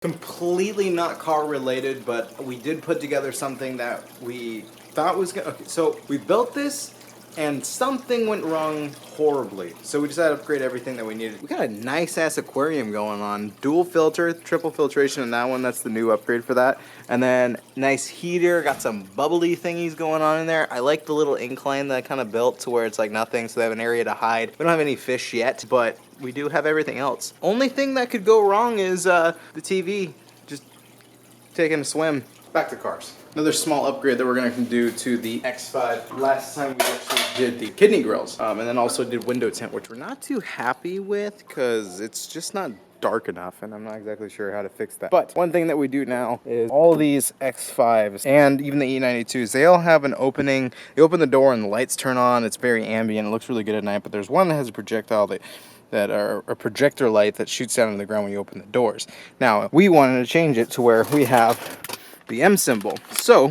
Completely not car related, but we did put together something that we thought was gonna. Okay, so we built this and something went wrong horribly. So we decided to upgrade everything that we needed. We got a nice ass aquarium going on. Dual filter, triple filtration on that one. That's the new upgrade for that. And then nice heater, got some bubbly thingies going on in there. I like the little incline that I kind of built to where it's like nothing, so they have an area to hide. We don't have any fish yet, but we do have everything else. Only thing that could go wrong is the TV just taking a swim. Back to cars. Another small upgrade that we're going to do to the X5. Last time we actually did the kidney grills, and then also did window tint, which we're not too happy with because it's just not dark enough, and I'm not exactly sure how to fix that. But one thing that we do now is all these X5s and even the E92s, they all have an opening. You open the door and the lights turn on. It's very ambient. It looks really good at night, but there's one that has a projectile that are a projector light that shoots down on the ground when you open the doors. Now, we wanted to change it to where we have the M symbol. So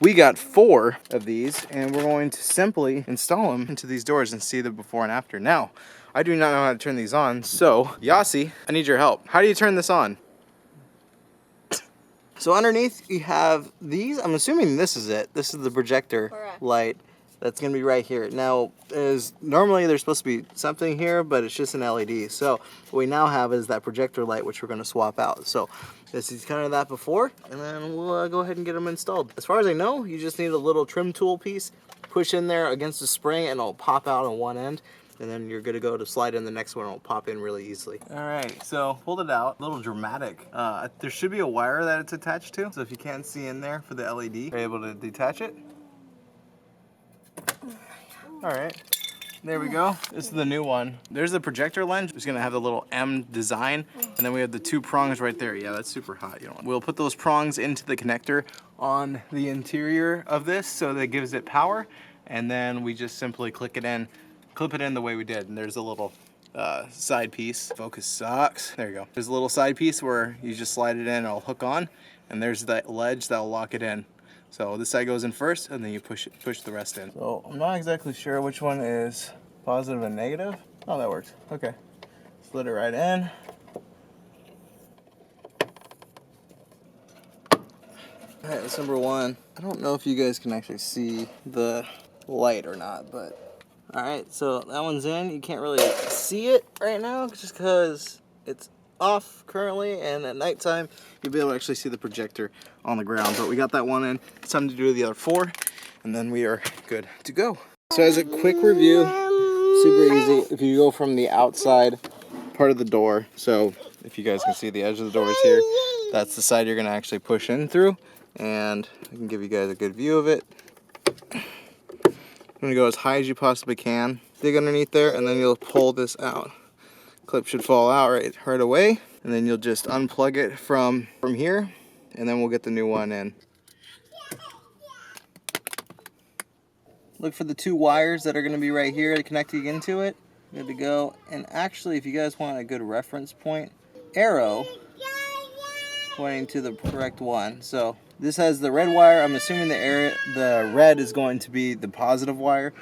we got 4 of these and we're going to simply install them into these doors and see the before and after. Now, I do not know how to turn these on, so Yasi, I need your help. How do you turn this on? So underneath you have these. I'm assuming this is it. This is the projector light. That's gonna be right here. Now, normally there's supposed to be something here, but it's just an LED. So what we now have is that projector light, which we're gonna swap out. So this is kind of that before, and then we'll go ahead and get them installed. As far as I know, you just need a little trim tool piece, push in there against the spring, and it'll pop out on one end. And then you're good to go to slide in the next one. It'll pop in really easily. All right, so pulled it out. A little dramatic. There should be a wire that it's attached to. So if you can't see in there for the LED, you're able to detach it. All right, there we go. This is the new one. There's the projector lens. It's gonna have the little M design, and then we have the 2 prongs right there. Yeah, that's super hot. We'll put those prongs into the connector on the interior of this, so that gives it power, and then we just simply clip it in the way we did. And there's a little side piece. Focus sucks. There you go. There's a little side piece where you just slide it in, it'll hook on, and there's that ledge that'll lock it in. So this side goes in first, and then you push the rest in. So I'm not exactly sure which one is positive and negative. Oh, that works. Okay. Slid it right in. All right, that's number 1. I don't know if you guys can actually see the light or not, but all right. So that one's in. You can't really see it right now, just because it's off currently, and at nighttime you'll be able to actually see the projector on the ground. But we got that one in. It's time to do the other 4, and then we are good to go. So as a quick review, super easy. If you go from the outside part of the door, so if you guys can see the edge of the doors here, that's the side you're going to actually push in through, and I can give you guys a good view of it. I'm going to go as high as you possibly can, dig underneath there, and then you'll pull this out. Clip should fall out right away, and then you'll just unplug it from here, and then we'll get the new one in. Look for the 2 wires that are going to be right here connecting into it. Good to go. And actually, if you guys want a good reference point, arrow pointing to the correct one. So this has the red wire. I'm assuming the red is going to be the positive wire.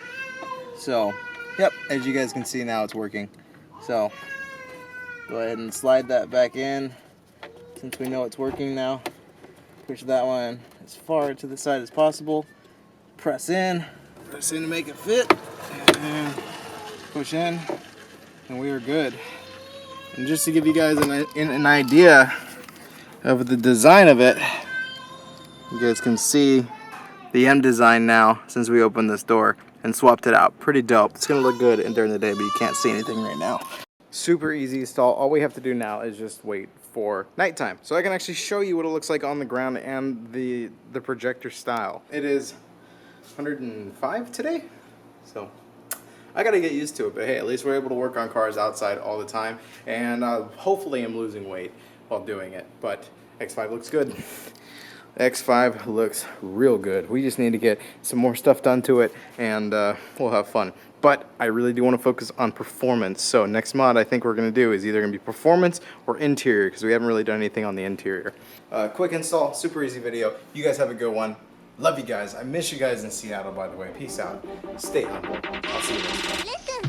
So, yep, as you guys can see now, it's working. So go ahead and slide that back in, since we know it's working now. Push that one as far to the side as possible. Press in to make it fit, and push in, and we are good. And just to give you guys an idea of the design of it, you guys can see the M design now since we opened this door and swapped it out. Pretty dope. It's gonna look good during the day, but you can't see anything right now. Super easy install. All we have to do now is just wait for nighttime, so I can actually show you what it looks like on the ground and the projector style. It is 105 today, so I gotta get used to it, but hey, at least we're able to work on cars outside all the time, and hopefully I'm losing weight while doing it. But X5 looks good. X5 looks real good. We just need to get some more stuff done to it, and we'll have fun. But I really do want to focus on performance. So next mod I think we're going to do is either going to be performance or interior, because we haven't really done anything on the interior. Quick install, super easy video. You guys have a good one. Love you guys. I miss you guys in Seattle, by the way. Peace out. Stay humble. I'll see you next time.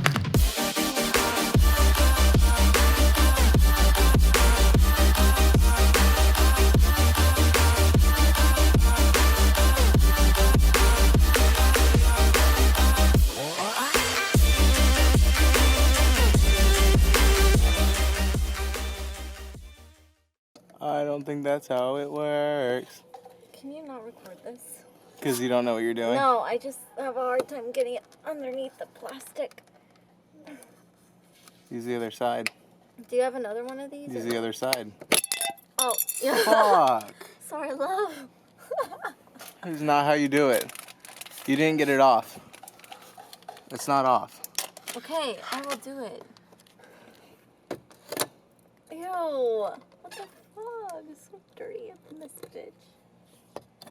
I don't think that's how it works. Can you not record this? Because you don't know what you're doing? No, I just have a hard time getting it underneath the plastic. Use the other side. Do you have another one of these? Use the other side. Oh, yeah. Fuck. Sorry, love. That's not how you do it. You didn't get it off. It's not off. Okay, I will do it. Ew. What the fuck? It's so dirty up in this bitch.